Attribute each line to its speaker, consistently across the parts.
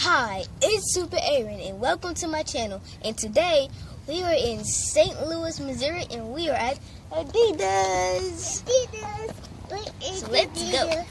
Speaker 1: Hi, it's SuperAaron and welcome to my channel. And today we are in St. Louis, Missouri, and we are at Adidas. So let's go.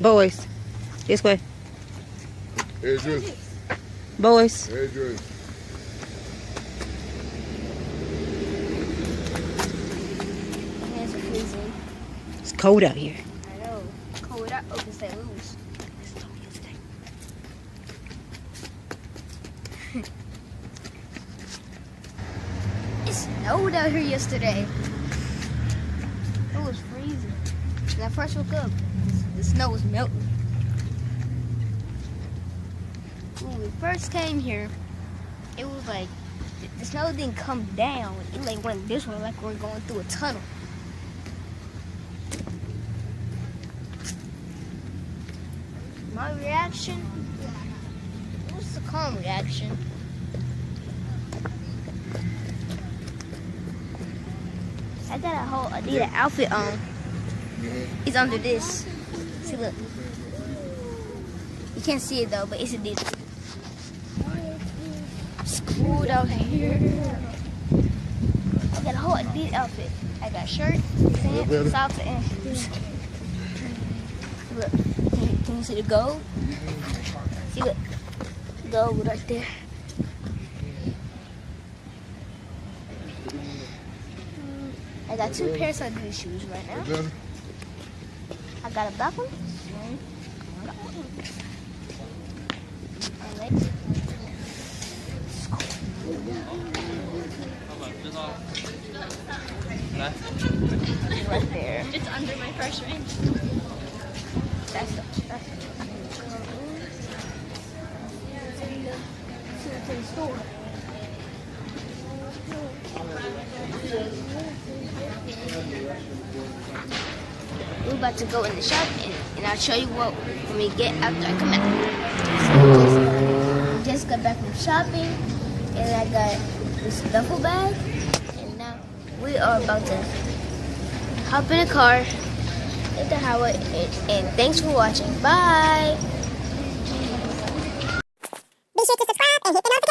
Speaker 2: Boys, this way.
Speaker 3: Adrian.
Speaker 2: Boys.
Speaker 3: Adrian.
Speaker 1: My hands are freezing.
Speaker 2: It's cold out here.
Speaker 1: I know. Cold out open St. Louis. It snowed out here yesterday. It was freezing. When I first woke up, the snow was melting. When we first came here, it was like the snow didn't come down. It like went this way, like we're going through a tunnel. My reaction was a calm reaction. I got a whole Adidas outfit on. It's under this. See, look. You can't see it though, but it's Adidas. It's cold out here. I got a whole Adidas outfit. I got shirt, pants, socks, and shoes. Look, can you see the gold? See, look, gold right there. I got two pairs of these shoes right now. I got a black one. Alright. Right there.
Speaker 4: It's under my first ring.
Speaker 1: That's it. To the store. We're about to go in the shop and I'll show you what when we get after I come out. So just got back from shopping and I got this duffel bag and now we are about to hop in a car, hit the highway, and thanks for watching. Bye!
Speaker 5: Be sure to subscribe and hit the notification.